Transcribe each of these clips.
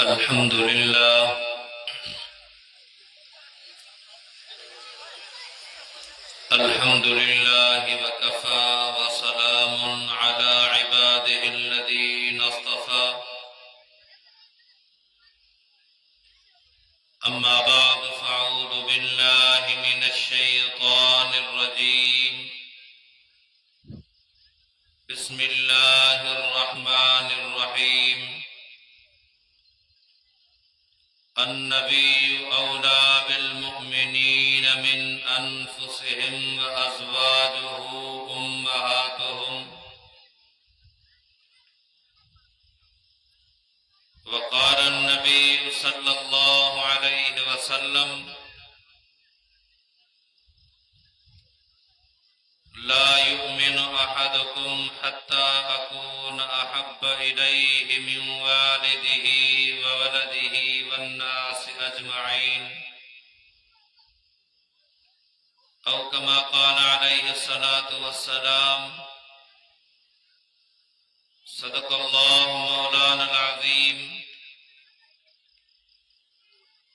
अल्हम्दुलिल्लाह वकफ़ा वसलामुन अला इबादिहिल्लज़ीना इस्तफ़ा अम्मा बअद फ़अऊज़ु बिल्लाहि मिनश्शैतानिर रजीम बिस्मिल्लाहिर रहमानिर रहीम अन्नबिय्यु औला बिल मुमिनीन मिन अनफुसिहिम व अज़वाजुहु उम्महातुहुम व क़ाल अन्नबिय्यु सल्लल्लाहु अलैहि वसल्लम ला युमिनु अहदुकुम हत्ता अकून अहब्ब इलैहि मिन वालिदिही व वलदिही वन्नासि अजमईन औ कमा क़ाल अलैहि सलातु वस्सलाम सदक़ल्लाहु मौलाना अज़ीम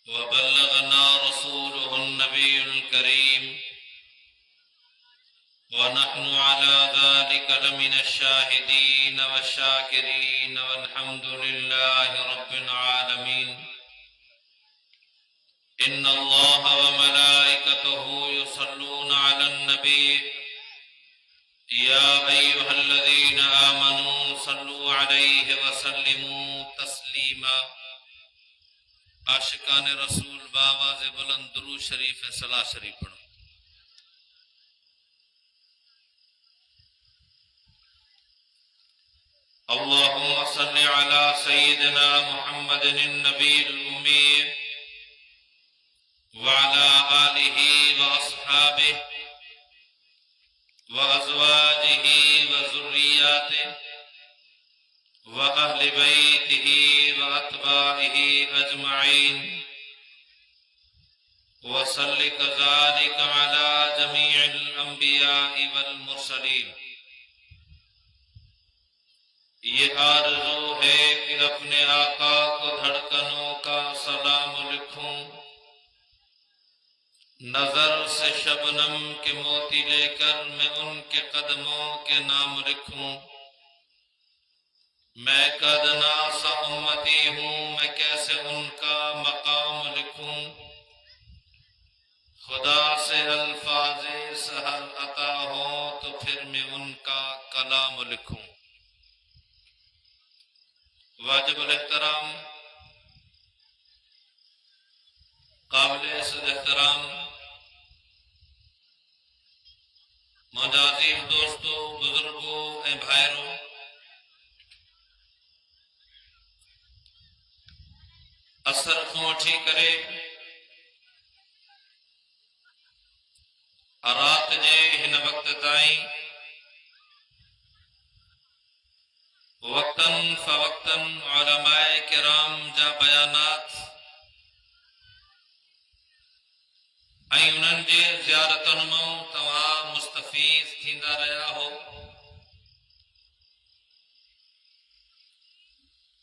व बल्लगना रसूलुहुन नबियुल करीम व नहनु अला ज़ालिका लमिनश शाहिदीन वश्शाकिरीन वल्हम्दुलिल्लाहि रब्बिल आलमीन। इन्नल्लाह व मलाइकतहु युसल्लूना अलन नबी या अय्युहल्लज़ीना आमनू सल्लु अलैहि व सल्लिमू तस्लीमा। आशिकान रसूल बावाज़ बुलंद दुरूद शरीफ सलाह शरीफ पढ़ो। अल्लाहुम्मा सल्लि अला सय्यिदिना मुहम्मदिन नबील उम्मी व अला आलिहि व अस्हाबिहि व अज़वाजिहि व ज़ुर्रिय्यातिहि व अहलि बैतिहि व अत्बाइहि अजमईन व सल्लि कज़ालिका अला जमीइल अंबियाइ वल मुरसलीन। ये आरज़ू है कि अपने आका को धड़कनों का सलाम लिखूं, नजर से शबनम के मोती लेकर मैं उनके कदमों के नाम लिखूं। मैं कदना सा उम्मती हूँ, मैं कैसे उनका मकाम लिखूं। खुदा से अल्फाज़े सहल अता हो तो फिर मैं उनका कलाम लिखूं। वाजिबुल एहतराम काबिल एहतराम मौजाज़ीम दोस्तों, बुजुर्गों ए भाइरों, असर को वठी करे रात जे हिन वक्त ताईं वक्तन फवक्तन उलमाए किराम जा बयानात ऐं उन्हनि जे ज़ियारतुनि मां तव्हां मुस्तफ़ीज़ थींदा रहिया हो।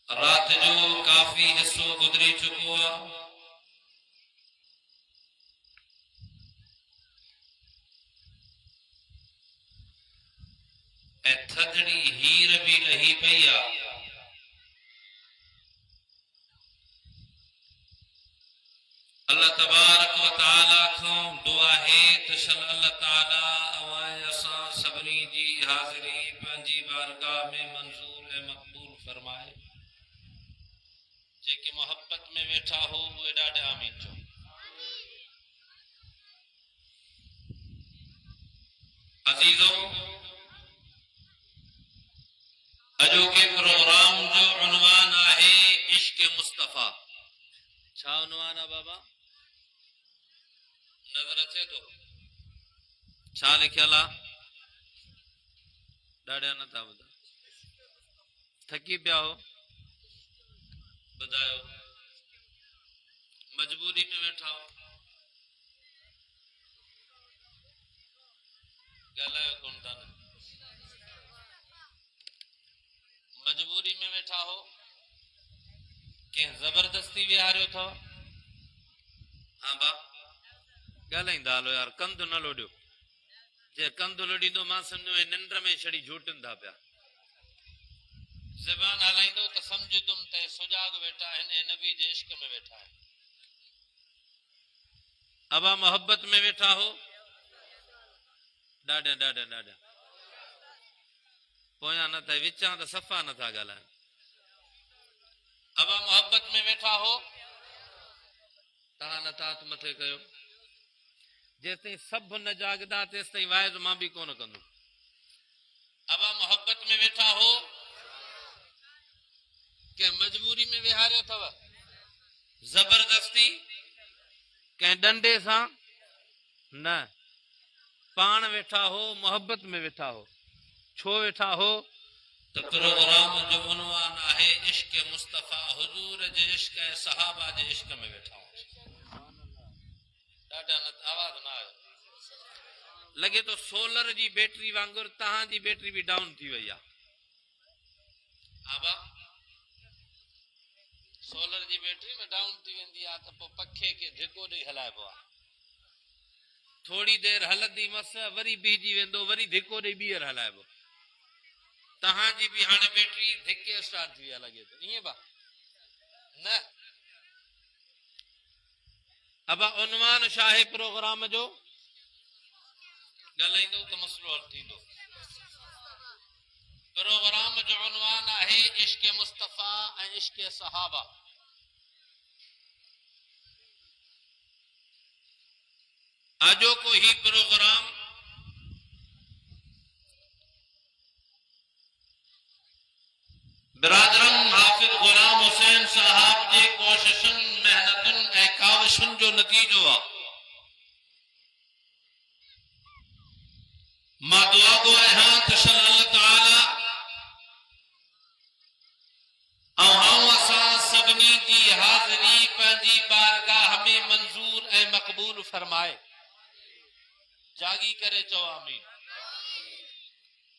रात जो काफ़ी हिस्सो गुज़री चुको आहे। ऐं थधड़ी हीर भी लही पई आहे। अल्लाह तबारक व तआला खां दुआ है त शन अल्लाह ताला अवां असां सभिनी जी हाज़िरी पंहिंजी बारगाह में मंज़ूर ऐं मक़बूल फरमाए। जेके मोहब्बत में वेठा हो उहे ॾाढा आमीन चओ। अज़ीज़ो, अॼोके प्रोग्राम जो उन्वान आहे इश्क मुस्तफ़ा। छा उन्वान आहे बाबा? नज़र अचे थो? छा लिखियल आहे? ॾाढा नथा ॿुधा, थकी पिया हो? ॿुधायो, मजबूरी में वेठा हो? ॻाल्हायो कोन था न? मजबूरी में वेठा हो? के जबरदस्ती विहारियो थो? हाँ बा ॻाल्हाईंदा हलो यार, कंधु न लोॾियो। जे कंधु लोॾींदो मां सम्झो निंड में छड़ी झूटनि था पिया। ज़बान हलाईंदो त सम्झदुमि त सुजाग वेठा आहिनि, नबी जे इश्क में वेठा आहिनि। अबा मोहब्बत में वेठा हो, ॾाढा ॾाढा ॾाढा पोयां न था विचां त सफ़ा नथा ॻाल्हाइनि। अबा मोहब्बत में वेठा हो, तव्हां नथा हथ मथे कयो। जेसिताईं सभु न जागदा तेसिताईं वाइज मां बि कोन कंदुमि। अबा मोहब्बत में वेठा हो, कंहिं मजबूरी में विहारियो अथव? जबरदस्ती कंहिं डंडे सां न, पाण वेठा हो, मोहब्बत में वेठा हो। छो वेठा हो? त प्रोग्राम जो उन्वान आहे इश्क मुस्तफ़ा, हुजूर जे इश्क ऐं सहाबा जे इश्क में वेठा हो। ॾाढा न आवाज़ न आयो। लॻे तो सोलर जी बैटरी वांगुरु तव्हां जी बैटरी बि डाउन थी वई आहे। आबा सोलर जी बैटरी में डाउन थी वेंदी आहे त पोइ पखे खे धिको ॾेई हलाइबो आहे। थोड़ी देर हलंदी मस, वरी बीहजी वेंदो, वरी धिको ॾेई ॿीहर हलाइबो। तव्हां जी बि हाणे बैटरी धिके स्टार्ट थी विया लॻे थो, ईअं बा न? अबा उन्वान छा आहे प्रोग्राम जो? ॻाल्हाईंदो त मसलो हल थींदो। प्रोग्राम जो उन्वान आहे इश्क मुस्तफ़ा ऐं इश्क सहाबा। आजो को ही प्रोग्राम बिरादरन हाफिज गुलाम हुसैन साहब जे कोशिशुनि, मेहनतुनि ऐं काविशुनि जो नतीजो आहे। मां दुआ गो आहियां त अल्लाह ताला ऐं असां सभिनी जी हाज़िरी पंहिंजी बारगाह में मंज़ूर ऐं मक़बूल फरमाए। जागी करे चओ आमीन।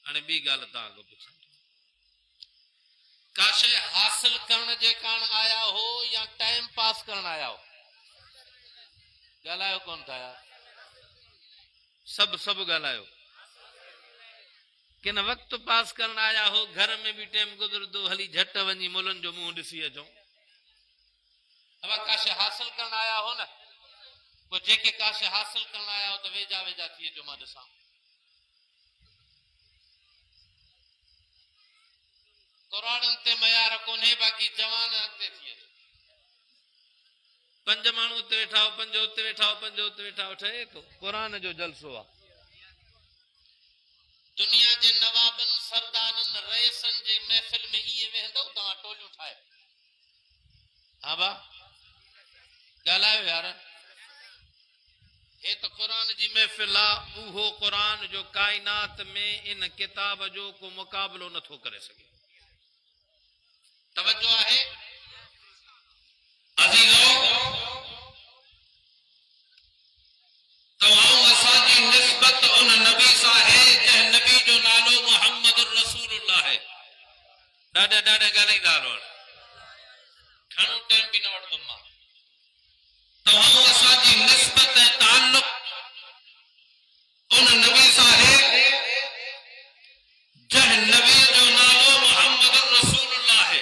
हाणे ॿी ॻाल्हि तव्हां खां पुछां, का शइ हासिल करण जे कारण आया हो या टाइम पास करण आया हो? ॻाल्हायो कोन था यार, सभु ॻाल्हायो। किन वक्त पास करण आया हो? घर में भी टाइम गुजरदो, हली झट वञी मुलनि जो मुंहुं ॾिसी अचो। अब का शइ हासिल करण आया हो न, पोइ जेके का शइ हासिल करण आया हो त वेझा वेझा थी अचो, मां ॾिसां। कुराड़नि ते मयार कोन्हे, बाक़ी जवान अॻिते थी अचो। 5 माण्हू उते वेठा हो, 5 उते वेठा हो, 5 उते वेठा हो, ठहे थो। क़ुरान जो जलसो आहे। दुनिया जे नवाबनि, सरदारनि, रईसनि जे महफ़िल में ईअं वेहंदव तव्हां टोलियूं ठाहे। हा बा ॻाल्हायो यार। हे त क़ुरान जी महफ़िल आहे, उहो क़ुरान जो काइनात में इन किताब जो को मुक़ाबलो नथो करे सघे। तवज्जो आहे अज़ीज़ो, तव्हां असांजी निस्बत उन नबी सां आहे जंहिं नबी जो नालो मोहम्मद रसूलुल्लाह आहे। ॾाढा ॻाल्हाईंदा हलो, घणो टाइम बि न वठंदुमि मां। तव्हां असांजी निस्बत ऐं ताल्लुक़ उन नबी सां आहे जंहिं नबी जो नालो मोहम्मद रसूलुल्लाह आहे।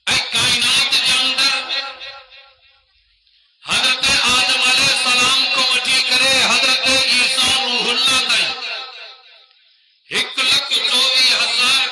ऐं काइनात जे अंदर हज़रत आदम अलैहिस्सलाम को वठी करे हज़रत ईसा रूहुल्लाह ताईं 1,24,000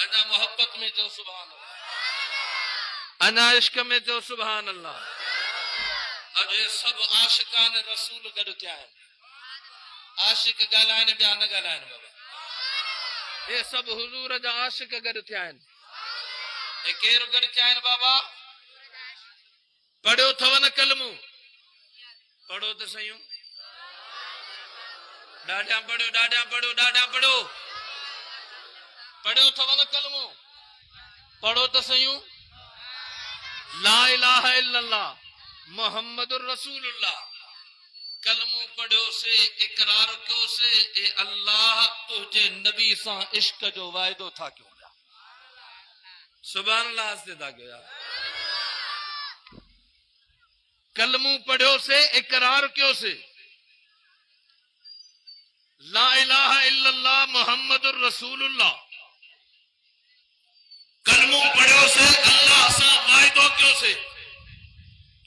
अना मोहब्बत में जो सुभान अल्लाह, अना इश्क में जो सुभान अल्लाह। अब ये सब आशिकान रसूल गॾु थिया आहिनि। आशिक ॻाल्हाइनि ॿिया न ॻाल्हाइनि बाबा, ये सब हुजूर जा आशिक गॾु थिया आहिनि। ये केरु गॾु थिया आहिनि बाबा? पढ़ियो अथव न कलमू? पढ़ो त सयूं, ॾाढा पढ़ो, ॾाढा पढ़ो, ॾाढा पढ़ो। पढ़ियो अथव न कलमू? पढ़ो त सयूं, ला इलाहा इल्लल्लाह मुहम्मदुर रसूलुल्लाह। कलमू पढ़ियो से, इकरार कयो से, ए अल्लाह तुझे नबी सां इश्क जो वायदो था क्यों? सुभान अल्लाह से था क्यों यार? कलमू पढ़ियो से, इकरार कयो से, ला इलाहा इल्लल्लाह मुहम्मदुर रसूलुल्लाह। कलमू पढ़ियो से, अल्लाह सां वायदो कयो से,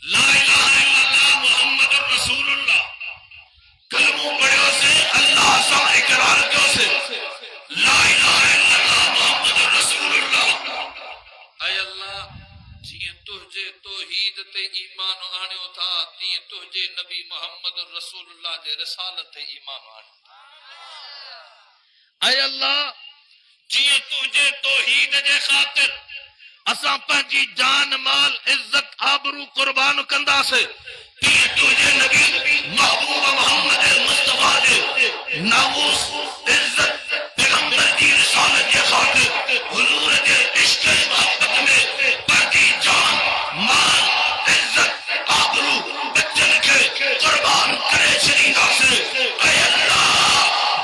ला इलाहा इल्लल्लाह मुहम्मदुर रसूलुल्लाह। कलमू पढ़ियो से, अल्लाह सां इकरार कयो से, ला इलाहा इल्लल्लाह मुहम्मदुर रसूलुल्लाह। ऐ अल्लाह, जीअं तुझे तौहीद ते ईमान आणियो था, तीअं तुझे नबी मुहम्मद रसूलुल्लाह जे रिसालत ते ईमान आणियो था। ऐ अल्लाह, जीअं तुझे तौहीद जे ख़ातिर असां पंहिंजी जान माल इज्जत आबरू कुर्बान कंदासीं, तीअं तुझे नबी महबूब मोहम्मद मुस्तफा जे नामूस इज्जत पैगंबर जी रिसालत जे ख़ातिर हुजूर जे इश्क मोहब्बत में पंहिंजी जान माल इज्जत आबरू बच्चन खे कुर्बान करे छॾींदासीं। ऐ अल्लाह,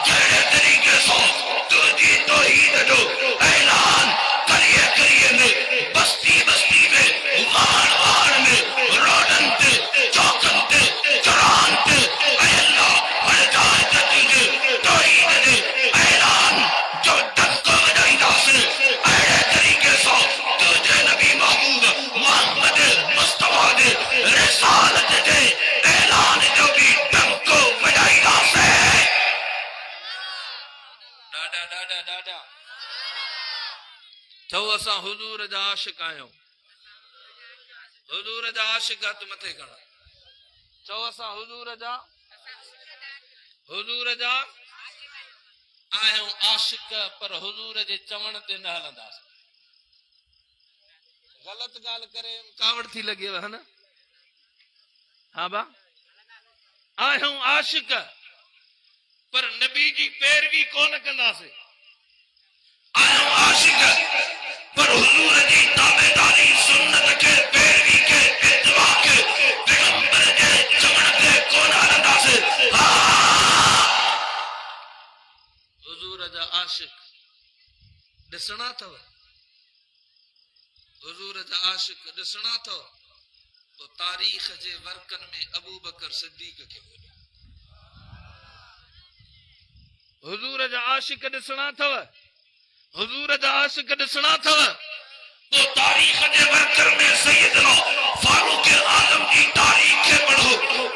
जहिड़े तरीक़े सां तुंहिंजी तौहीद जो ऐलान करिए करिए में, बस्ती बस्ती में, वाड़ वाड़ में, रोडन ते, चौकन ते, चौरान ते, ऐ अल्लाह, हर जाए ते तुंहिंजे तौहीद जे ऐलान जो डंको वॼाईंदासीं। अहिड़े तरीक़े सां तुंहिंजे नबी महबूब मोहम्मद मुस्तफा जे रिसालत जे ऐलान जो भी डंको वॼाईंदासीं। ॾाढा ॾाढा ॾाढा तो असां हुजूर जा आशिक आहियूं। हुजूर जा आशिक हथ मथे करणा, चओ असां हुजूर जा आहियूं आशिक, पर हुजूर जे चवण ते न हलंदासीं। ग़लत ॻाल्हि करे कावड़ थी लॻेव है न? हाँ बा, आहियूं आशिक, पर नबी जी पैरवी कोन कंदासीं। आहियूं आशिक, पर हुजूर जी ताबेदारी, सुन्नत के पैरवी के इत्तिबा के पैगंबर जे चवण ते कोन हलंदासीं। हुजूर जा आशिक ॾिसणा अथव, हुजूर जा आशिक ॾिसणा अथव, तो तारीख़ जे वर्कन में अबू बकर सिद्दीक खे ॻोल्हियो। हुजूर जा आशिक ॾिसणा अथव, हुजूर जा आशिक ॾिसणा अथव, तो तारीख़ जे वर्कर में सैयदना फारूक आलम जी तारीख़ खे पढ़ो।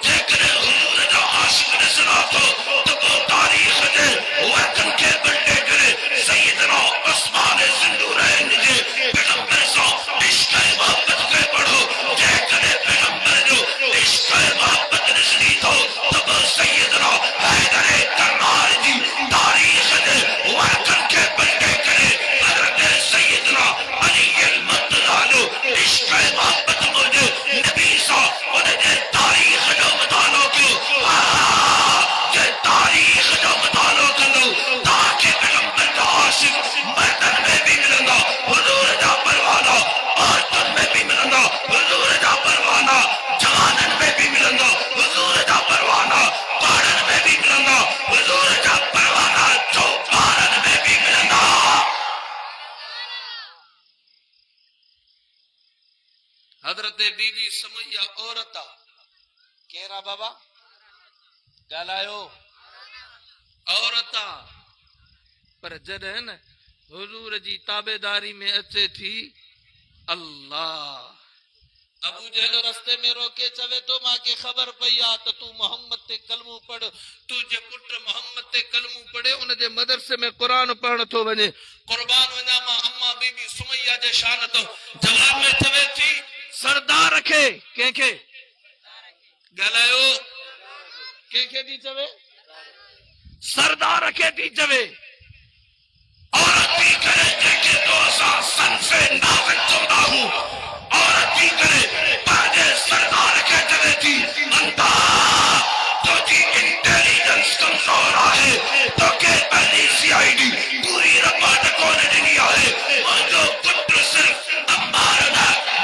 जेकॾहिं हुजूर जा आशिक ॾिसणा अथव, तो पोइ तारीख़ जे वर्कन खे पलटे करे सैयदना उस्मान ज़िन्नुरैन जे पैगंबर सां इश्क़ मोहब्बत खे पढ़ो। जेकॾहिं पैगंबर जो इश्क़ मोहब्बत ॾिसणी अथव, तो पोइ सैयदना हैदर कर्रार जी तारीख़ जे वर्कन खे पलटे करे हज़रत सैयदना अली अल-मुर्तज़ा इश्क़ मोहब्बत मुझे नबी सां उनजे तारीख़ जो मुतालो कयो। जे तारीख़ जो मुतालो कंदो, तव्हांखे पैगंबर जा आशिक मर्दन में भी मिलंदा, हुजूर जा परवाना औरतुनि में भी मिलंदा, हुजूर जा परवाना जवाननि में भी मिलंदा, हुजूर जा परवाना ॿारनि में भी मिलंदा, हुजूर जा परवाना चौपारनि में भी मिलंदा। हजरत बीबी समैया औरत आ, केरा बाबा ॻाल्हायो, औरत आ, पर जॾहिं न हुजूर जी ताबेदारी में अचे थी, अल्लाह अबू जहल रस्ते में रोके चवे तो मां के खबर पई आ त तू मोहम्मद ते कलमू पढ़, तू जे पुट मोहम्मद ते कलमू पढ़े उन जे मदरसे में कुरान पढ़ण थो वने। कुर्बान वञा मां अम्मा बीबी सुमैया जे शान तो जवाब में चवे थी सरदार खे कंहिंखे ॻाल्हायो कंहिंखे थी चवे सरदार खे थी चवे औरत थी करे जेके तो असां सन से नाज़िल चवंदा हूं औरत थी करे पंहिंजे सरदार खे चवे थी अंधा तुंहिंजी इंटेलिजेंस कमज़ोर आहे तोखे पहली सीआईडी पूरी रिपोर्ट कोन ॾिनी आहे मुंहिंजो पुटु सिर्फ़ अम्बार न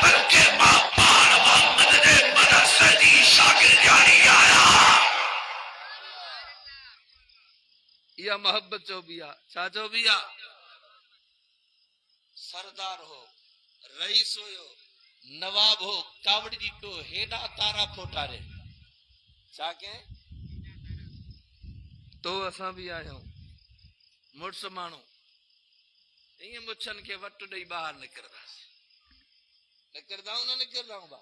बल्कि मां पाण मोहम्मद जे मदरसे जी शागिर्दियाणी आहियां। इहा मोहब्बत जो बि आहे छा जो बि आहे सरदार हो रईस हुयो नवाब हो कावड़ जी टो हेॾा तारा फोटारे छा के तो असां बि आहियूं मुड़स माण्हू ईअं मुछनि खे वट ॾेई ॿाहिरि निकिरंदासीं न निकिरंदाऊं बा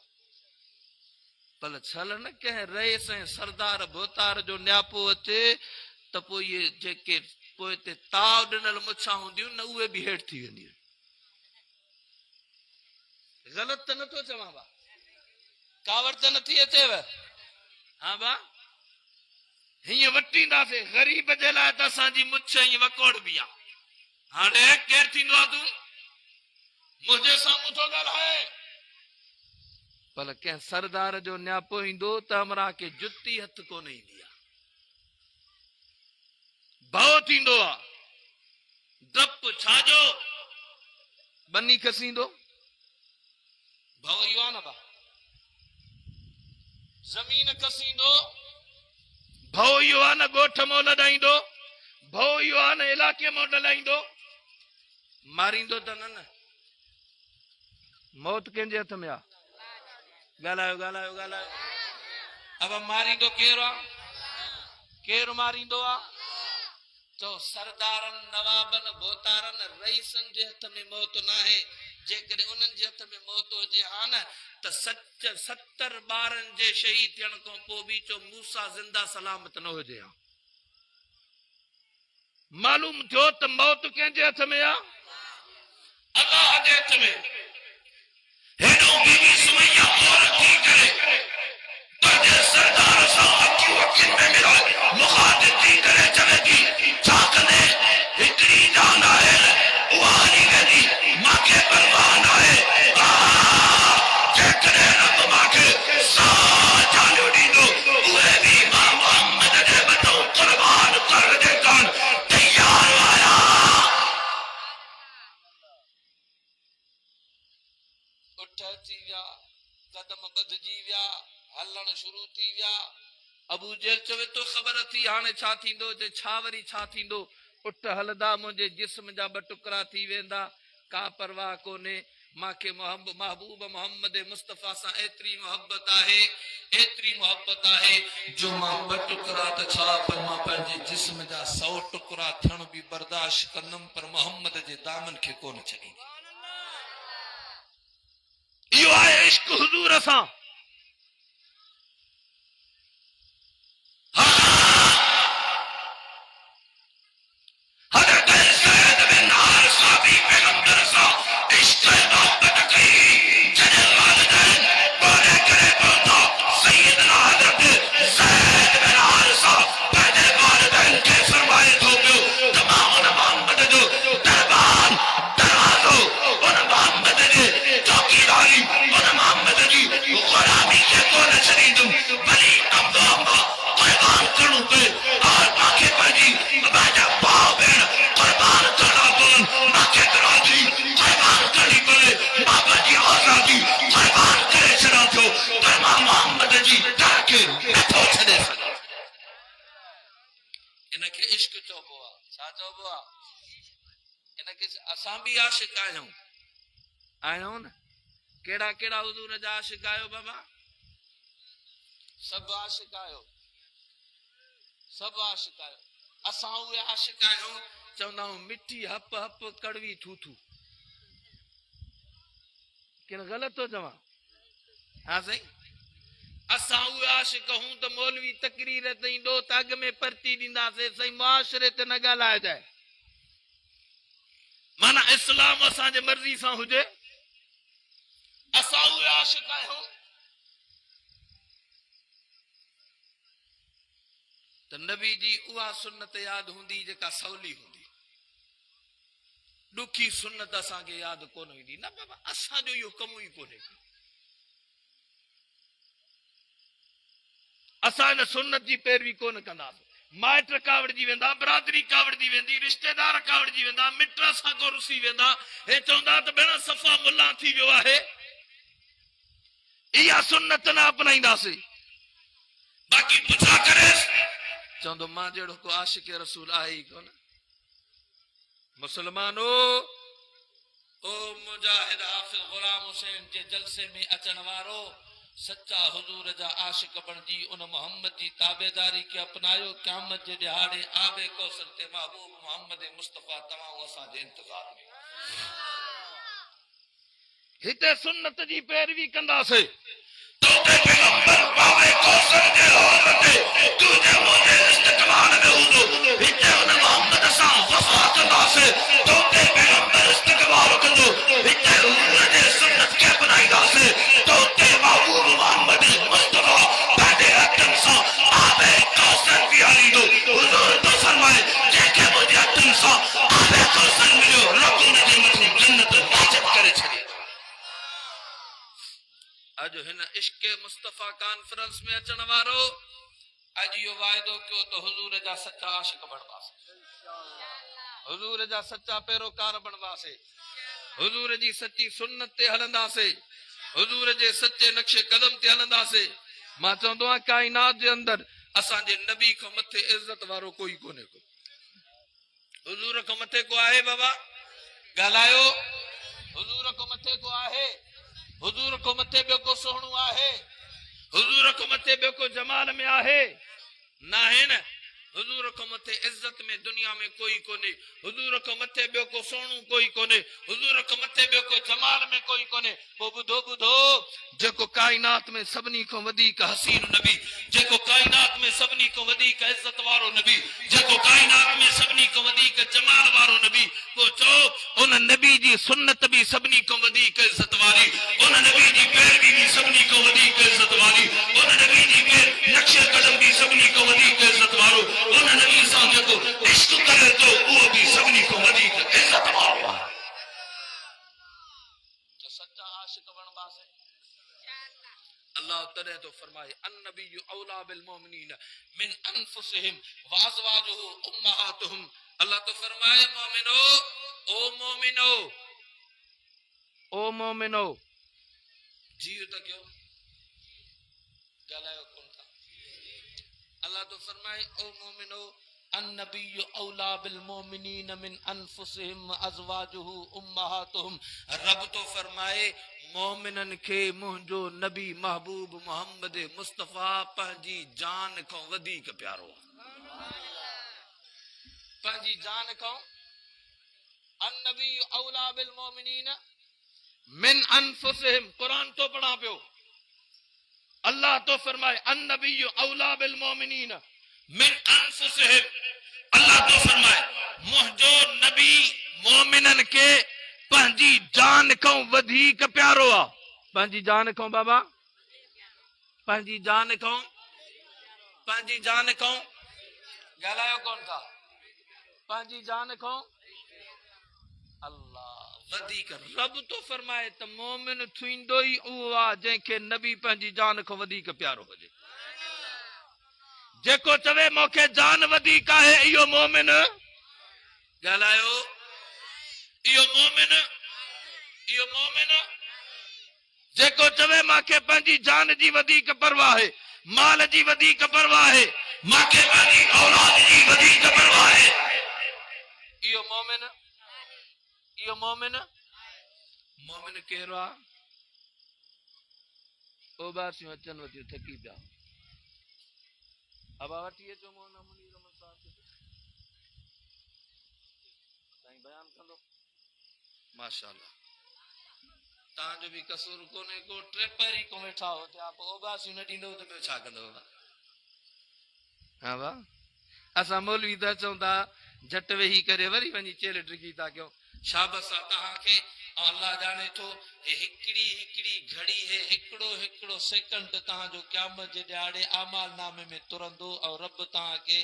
भले छल न कंहिं रईस ऐं सरदार भोतार जो न्यापो अचे त पोइ इहे जेके पोइ ते ताव ॾिनल मुछां हूंदियूं न उहे बि हेठि थी वेंदियूं। ग़लति त नथो चवां बा कावड़ त नथी अचेव हा बा हीअं वटींदासीं ग़रीब जे लाइ त असांजी मुछ हीअं वकोड़ बि आहे। हाणे केरु थींदो आहे तूं मुंहिंजे साम्हूं थो ॻाल्हाए पर कंहिं सरदार जो न्यापो ईंदो त हमरा खे जुती हथ कोन ईंदी आहे भउ थींदो आहे डपु छाजो बनी खसींदो भउ इहो आहे न बा ज़मीन कसींदो भउ इहो आहे न ॻोठ मों लॾाईंदो भउ इहो आहे न इलाइक़े मों लॾाईंदो मारींदो त न मौत कंहिंजे हथ में आहे ॻाल्हायो ॻाल्हायो ॻाल्हायो अब मारींदो केरु आहे केरु मारींदो आहे तो सरदारन नवाबन भोतारन रईसन जे हथ में मौत न आहे जेकॾहिं उन्हनि जे हथ में मौत हुजे हा न त 70 ॿारनि जे शहीद थियण खां पोइ बि चो मूसा ज़िंदा सलामत न हुजे हा मालूम थियो त मौत कंहिंजे हथ में आहे अल्लाह जे हथ में। हेॾो बीबी सुमैया औरत थी करे पंहिंजे सरदार सां अखियूं अखियुनि में मिलाए मुखातिब थी करे चवे थी छा कंदे हिकिड़ी जान आहे उहा हली वेंदी मूंखे परवाह न आहे जेकॾहिं रब मूंखे 100 जानियूं ॾींदो उहे बि मां मोहम्मद जे मथां क़ुर्बान करण जे कान तयार आहियां। उठ अची विया कदम ॿधजी विया हलण शुरू थी विया अबू जहल चवे तो ख़बर थी हाणे छा थींदो जे छा वरी छा थींदो उठ हलदा मुंहिंजे जिस्म जा 2 टुकड़ा थी वेंदा का परवाह कोन्हे मांखे महबूब मोहम्मद मुस्तफ़ा सां एतिरी मोहब्बत आहे जो मां 2 टुकड़ा त छा पर मां पंहिंजे जिस्म जा 100 टुकड़ा थियण बि बर्दाश्त कंदुमि पर मोहम्मद जे दामन खे कोन छॾींदुमि। इहो आहे इश्क हुजूर सां असां भी आशिक आहियूं न केड़ा केड़ा हुजूर जा आशिक आयो बाबा सब आशिक आयो असां उहे आशिक आहियूं चवंदा मिठी हप हप कड़वी थू थू कि गलत तो चवां हाँ सही असां उहे आशिक हूं त मौलवी तकरीर ताईं ॾो त अॻ में परती ॾींदासीं सही मुआशरे ते न ॻाल्हाइजाए माना इस्लाम असांजे मर्ज़ी सां हुजे असां उहे आशिक आहियूं त नबी जी उहा सुन्नत यादि हूंदी जेका सवली हूंदी ॾुखी सुन्नत असांखे यादि कोन ईंदी न बाबा असांजो इहो कमु ई कोन्हे असां हिन सुन्नत जी पैरवी कोन कंदासीं माइट कावड़जी वेंदा बिरादरी कावड़जी वेंदी रिश्तेदार कावड़जी वेंदा मिट सां को रुसी वेंदा हे चवंदा त भेण सफ़ा मुल्ला थी वियो आहे इहा सुन्नत न अपनाईंदासीं बाक़ी पुछा करे चवंदो मां जहिड़ो को आशिक रसूल आहे ई कोन मुसलमानो ओ मुजाहिद हाफिज गुलाम हुसैन जे जलसे में अचण वारो सच्चा हुजूर जा आशिक बणजी उन मोहम्मद जी ताबेदारी के अपनायो क़यामत जे दिहाड़े आबे कौसर ते महबूब मोहम्मद मुस्तफा तमाम असां जे इंतजार में हिते सुन्नत जी पैरवी कंदासीं तो ते पैगंबर आबे कौसर जे हौद ते तुझे मुझे इस्तकबाल में हुजो हिते उन मोहम्मद सां वफा कंदासीं तो ते पैगंबर इस्तकबाल कंदो हिते हुजूर जे सुन्नत के अपनाईंदासीं तो ते महबूब मोहम्मद मुस्तफा पंहिंजे हथनि सां आबे कौसर पीआरींदो हुजूर तो फरमाए जंहिंखे मुंहिंजे हथनि सां आबे कौसर मिलियो रब उन जे मथां जन्नत वाजिब करे छॾी अज हिन इश्क मुस्तफा कॉन्फ्रेंस में अचण वारो अज यो वायदो कयो तो हुजूर जा सच्चा आशिक बणवासे हुजूर जा सच्चा पैरोकार बणवासे हुजूर जी सच्ची सुन्नत ते हलंदासे हुजूर जे सच्चे नक्शे कदम ते हलंदासे मां चवंदो आहियां काइनात जे अंदर असांजे नबी खां मथे इज्जत वारो कोई कोन्हे को हुजूर खां मथे को आहे बाबा ॻाल्हायो हुजूर खां मथे को आहे हुजूर को मथे ॿियो को सोहणो आहे हुजूर को मथे ॿियो को जमाल में आहे न आहे न हुजूर को मथे इज्जत में दुनिया में कोई कोने हुजूर को मथे ॿियो को सोहणो कोई कोने हुजूर को मथे ॿियो को जमाल में कोई कोने पोइ ॿुधो ॿुधो जेको काइनात में सभिनी खां वधीक हसीन नबी जेको काइनात में सभिनी खां वधीक इज्जत वारो नबी जेको काइनात में सभिनी खां वधीक जमाल वारो नबी पोइ चओ उन नबी जी सुन्नत भी सभिनी खां वधीक इज्जत वारी उन नबी जी पैरवी भी सभिनी खां वधीक इज्जत वारी उन नबी जी नक्शे कदम भी सभिनी खां वधीक इज्जत वारो उन नबी सां जेको इश्क करे तो उहो भी सभिनी खां वधीक इज्जत वारो आहे जो सच्चा आशिक बणवासे अल्लाह तॾहिं तो फरमाए अन्नबी औला बिल मोमिनीन मिन अनफुसिहिम व अज़वाजुहु उम्महातुहुम अल्लाह तो फरमाए ओ मोमिनो जीव त क्यों ॻाल्हायो कोन था अल्लाह तो फरमाए ओ मोमिनो अन्नबी औला बिल मोमिनीन मिन अनफुसिहिम व अज़वाजुहु उम्महातुहुम रब तो फरमाए मोमिनन के मुंहिंजो नबी महबूब मोहम्मद मुस्तफा पंहिंजी जान खां वधीक प्यारो पंहिंजी जान खां अन्नबी औला बिल मोमिनीन मिन अनफुसिहिम कुरान तो पढ़ा पियो अल्लाह तो फरमाए अन्नबी औला बिल मोमिनीन मिन अनफुसिहिम अल्लाह तो फरमाए मुंहिंजो नबी मोमिनन के पंहिंजी जान खां वधीक प्यारो आहे पंहिंजी जान खां बाबा पंहिंजी जान खां ॻाल्हायो कोन था पंहिंजी जान खां अल्लाह वधीक रब तो फरमाए त मोमिन थींदो ई उहो आहे जंहिंखे नबी पंहिंजी जान खां वधीक प्यारो हुजे जेको चवे मूंखे जान वधीक आहे इहो मोमिन ॻाल्हायो इहो मोमिन जेको चवे मूंखे पंहिंजी जान जी वधीक परवाह आहे माल जी वधीक परवाह आहे मूंखे पंहिंजी औलाद जी वधीक परवाह आहे इहो मोमिन कहिड़ो आहे ओ बासियूं अचनि वथियूं थकी पिया अब वठी अचो मौलाना मुनीर अहमद साहब साईं बयान कंदो माशाअल्लाह तव्हांजो बि कसूर कोन्हे को टे पहिरीं को वेठा हो त्या पोइ ओबासी न ॾींदो त ॿियो छा कंदो? हा वाह, असां मौलवी त चऊं था झट वेही करे वरी वञी चेल ड्रिगी था कयूं। शाबस आहे तव्हांखे। अल्लाह ॼाणे थो हिकिड़ी हिकिड़ी घड़ी है, हिकिड़ो हिकिड़ो सेकंड तव्हांजो क़यामत जे ॾियारे आमाल नामे में तुरंदो ऐं रब तव्हांखे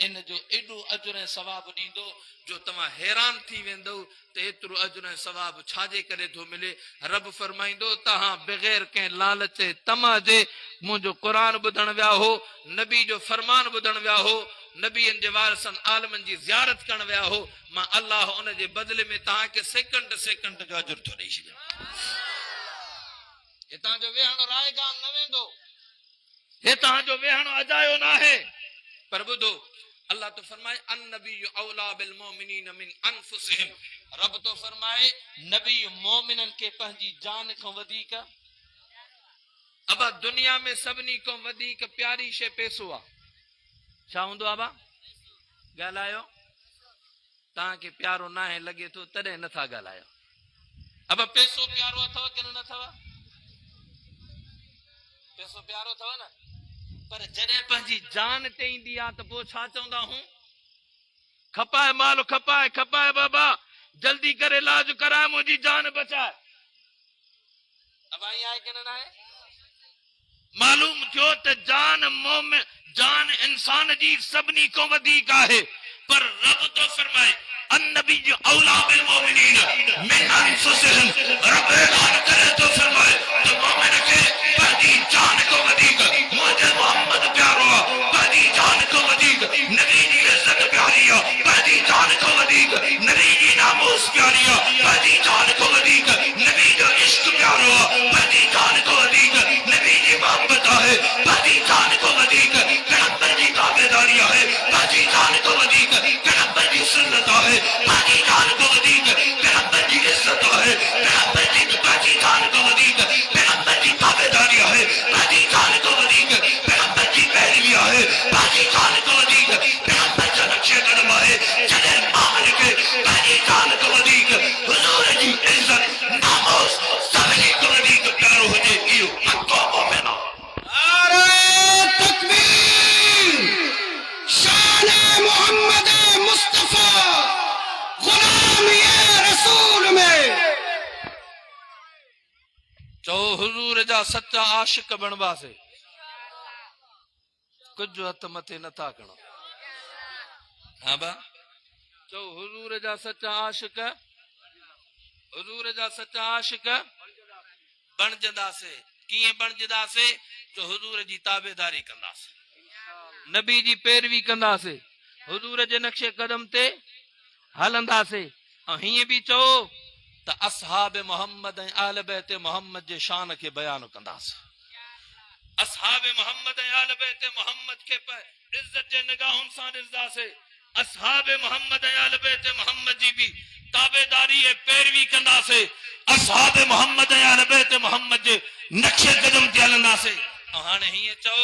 इन जो एॾो अजुर ऐं सवाबु ॾींदो जो तव्हां हैरान थी वेंदो त एतिरो अजुर ऐं सवाबु छाजे करे थो मिले। रब फरमाईंदो तव्हां बग़ैर कंहिं लालच तमा जे मुंहिंजो क़ुरान ॿुधण विया हो, नबी जो फरमान ॿुधण विया हो, नबीअनि जे वारसनि आलमनि जी ज़ियारत करण विया हो, मां अल्लाह उन जे बदिले में तव्हांखे सेकंड सेकंड जो अजुर थो ॾेई छॾियां। हितां जो वेहणो रायगान न वेंदो, हितां जो वेहणो अजायो न आहे। पर ॿुधो अल्लाह तो फरमाए अन नबी औला बिल मोमिनीन मिन अनफुसिहिम। रब तो फरमाए नबी मोमिनन के पंहिंजी जान खां वधीक, अब दुनिया में सभिनी खां वधीक प्यारी शइ पैसो आहे। छा हूंदो आहे बा? ॻाल्हायो। तव्हांखे प्यारो न आहे लॻे थो तॾहिं नथा ॻाल्हायो। अब पैसो प्यारो अथव कि न अथव? पैसो प्यारो अथव न, पर जॾहिं पंहिंजी जान ते ईंदी आहे त पोइ छा चवंदा हूं? खपाए माल खपाए, खपाए बाबा, जल्दी करे इलाज कराए, मुंहिंजी जान बचाए। अब आई आहे कि न आहे? मालूम थियो त जान इंसान जी सभिनी खां वधीक आहे। पर रब तो फरमाए अन्नबी जो औला बिल मोमिनीन मिन अनफुसिहिम। रब ऐलान करे तो फरमाए तो मोमिन खे पंहिंजी जान खां वधीक मुंहिंजो मोहम्मद प्यारो आहे, पंहिंजी जान खां वधीक नबी जी इज़त प्यारी आहे, पंहिंजी जान खां वधीक नबी जी नामूस प्यारी आहे, पंहिंजी जान खां वधीक नबी जो इश्क प्यारो आहे, पंहिंजी जान खां वधीक नबी जी मोहब्बत आहे, पंहिंजी जान खां वधीक पैगंबर जी ताबेदारी आहे, पंहिंजी जान खां वधीक पैगंबर जी सुन्नत आहे, पंहिंजी जान खां वधीक पैगंबर जी इज़त आहे, पंहिंजी जान खां वधीक पैगंबर जी ताबेदारी आहे, पंहिंजी जान खां वधीक पैगंबर जी पैरवी आहे, पंहिंजी जान खां वधीक पैगंबर जो नक्शे कदम आहे। जॾहिं मोमिन खे पंहिंजी जान खां वधीक हुजूर जी इज़त नामूस सभिनी खां वधीक प्यारो हुजे, इहो पको मोमिन आहे। नारे तकबीर, शान मोहम्मद मुस्तफा, गुलाम ये रसूल में। चो हुजूर जा सच्चा आशिक बणवासे, कुछ हथ मथे नथा करणो। हाँ बा, चो हुजूर जा सच्चा आशिक, हुजूर जा सच्चा आशिक बणजंदासे। कीअं बणजंदासे? जो हुजूर जी ताबेदारी कंदासे, नबी जी पैरवी कंदासे, हुजूर जे नक्शे कदम ते हलंदासे। ऐं हीअं बि चओ त असहाब मोहम्मद ऐं आल बैत मोहम्मद जे शान खे बयान कंदासे। असहाब मोहम्मद ऐं आल बैत मोहम्मद खे इज्जत जे निगाहुनि सां ॾिसंदासे। असहाब मोहम्मद ऐं आल बैत मोहम्मद जी बि ताबेदारी ऐं पैरवी कंदासे। असहाब मोहम्मद ऐं आल बैत मोहम्मद जे नक्शे कदम ते हलंदासे। ऐं हाणे हीअं चओ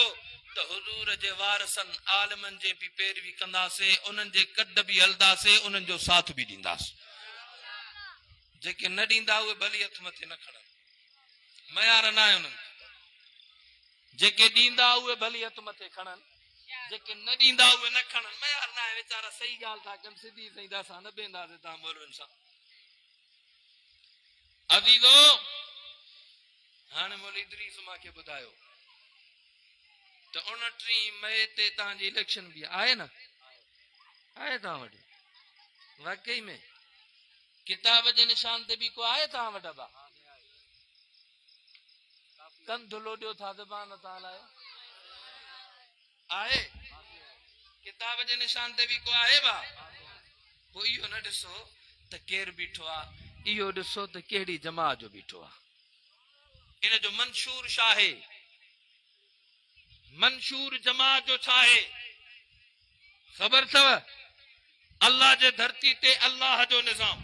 त हुजूर जे वारसनि आलमनि जे बि पैरवी कंदासे, उन्हनि जे कद बि हलंदासे, उन्हनि जो साथ बि ॾींदासे। जेके न ॾींदा उहे भली हथ मथे न खणनि, मयार न आहे उन्हनि। जेके ॾींदा उहे भली हथ मथे खणनि, जेके न ॾींदा उहे न खणनि, मयार न आहे। वीचारा सही ॻाल्हि था कनि, सिधी सही त असां न बीहंदासीं तव्हां मौलवियुनि सां। अज़ीज़ो, हाणे मौलवी इदरीस मूंखे ॿुधायो त 29 मई ते तव्हांजी इलेक्शन बि आहे न? आहे तव्हां वटि? वाकई में किताब जे निशान ते बि को आहे तव्हां वटि? बा कंधु लोॾियो था, ज़बान था हलायो। आहे किताब जे निशान ते बि को आहे बा? पोइ इहो न ॾिसो त केरु बीठो आहे, इहो ॾिसो त कहिड़ी जमात जो बीठो आहे। इन जो मंशूर छा आहे? मंशूर जमात जो छा आहे ख़बर अथव? अल्लाह जे धरती ते अल्लाह जो निज़ाम।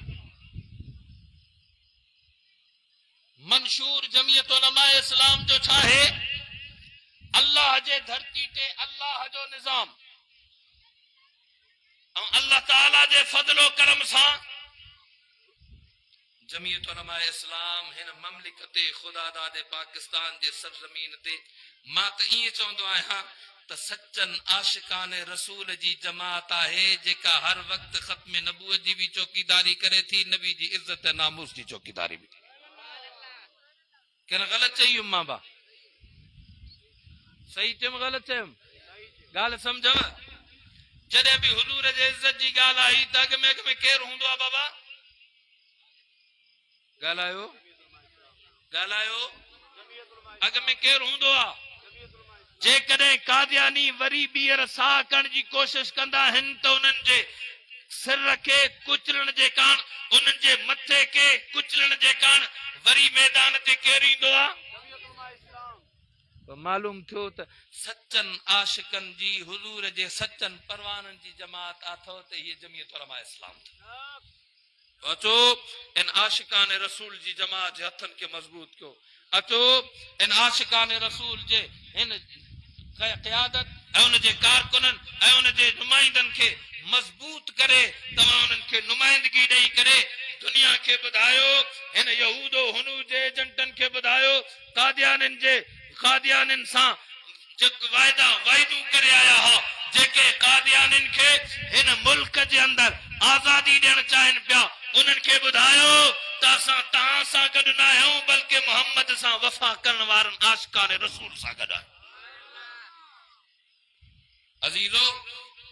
मंशूर जमियत उलमा इस्लाम जो छा आहे? अल्लाह जे धरती ते अल्लाह जो निज़ाम। ऐं अल्लाह ताला जे फज़लो करम सां जमीयत उलमा इस्लाम हिन ममलिकत खुदा दादे पाकिस्तान जे सरजमीन ते मां त ईअं चवंदो आहियां त सचन आशिकान रसूल जी जमात आहे जेका हर वक्त खत्म नबूवत जी भी चौकीदारी करे थी, नबी जी इज्जत नामूस जी चौकीदारी भी। किन गलत चई मां बा सही चम गलत चम गाल समझव जदे भी हुजूर जे इज्जत जी गाल आई त अग में केर हुंदो आ बाबा गालायो अग में केर हुंदो आ जे कदे कादियानी वरी बीर सा करण जी कोशिश कंदा हन तो उनन जे सिर के कुचलण जे कान उनन जे मथे के कुचलण जे कान वरी मैदान ते केर ईंदो आ तो मालूम थियो त सच्चन आशिकन जी हुजूर जे सच्चन परवानन जी जमात अथो त ये जमीयत उलमा इस्लाम अचो इन आशिकान रसूल जी जमात जे हथन के मजबूत कयो। अचो इन आशिकान रसूल जे इन क़यादत ऐं उन जे कारकुनन ऐं उन जे नुमाइंदन के मजबूत करे तव्हां उन्हनि खे नुमाइंदगी ॾेई करे दुनिया खे ॿुधायो हिन यहूदो हुनू जे एजेंटन खे ॿुधायो कादियानिन सां जेके वाइदूं करे आया हो जेके कादियानिन खे हिन मुल्क जे अंदर आज़ादी ॾियण चाहिनि पिया उन्हनि खे ॿुधायो त असां तव्हां सां गॾु न आहियूं बल्कि मोहम्मद सां वफ़ा करण वारनि आशिकान रसूल सां गॾु आहियूं। अजीजो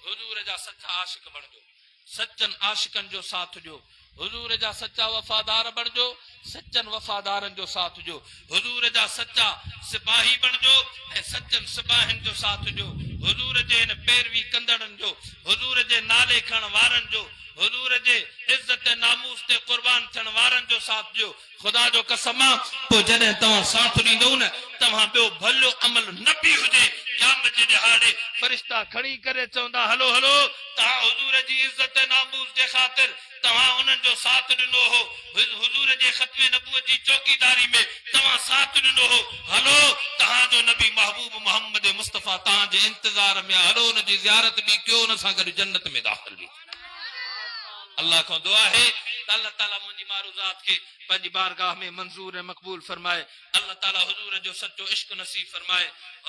हुजूर जा सच्चा आशिक बणजो, सच्चन आशिकन जो साथ ॾियो, हुजूर जा सच्चा वफादार बणजो, सच्चन वफादारन जो साथ ॾियो, हुजूर जा सच्चा सिपाही बणजो ऐं सच्चन सिपाहिन जो साथ ॾियो, हुजूर जे इन पैरवी कंदड़न जो, हुजूर जे नाले खण वारन जो, हुजूर जे इज्जत नामूस ते कुर्बान थियण वारन जो साथ ॾियो। खुदा जो कसम पोइ जॾहिं तव्हां साथ ॾींदव न तव्हां ॿियो भलो अमल न बि हुजे क़यामत जे ॾिहाड़े फरिश्ता खणी करे चवंदा हलो हलो तव्हां हुजूर जी इज्जत नामूस जे ख़ातिर तव्हां उन्हनि जो साथ ॾिनो हो, हुजूर जे ख़त्म नबूवत जी चौकीदारी में तव्हां साथ ॾिनो हो, हलो तव्हांजो नबी महबूब मोहम्मद मुस्तफ़ा तव्हां जे इंतज़ार में हलो उन जी ज़ियारत बि कयो उन सां गॾु जन्नत में दाख़िल बि। अल्लाह को दुआ है अल्लाह ताला मुंहिंजी मारूज़ात के पंहिंजी बारगाह में मंजूर ऐं मक़बूल फरमाए। अल्लाह ताला हुजूर जो सच्चो इश्क नसीब फरमाए,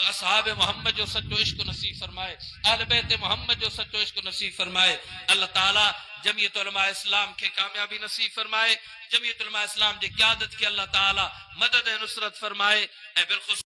असहाब मोहम्मद जो सच्चो इश्क नसीब फरमाए, अहले बैत मोहम्मद जो सच्चो इश्क नसीब फरमाए। अल्लाह ताला जमीयत उलमा इस्लाम के कामयाबी नसीब फरमाए, जमीयत उलमा इस्लाम जी क़यादत के अल्लाह ताला मदद ऐं नुसरत फरमाए ऐं बिल्कुल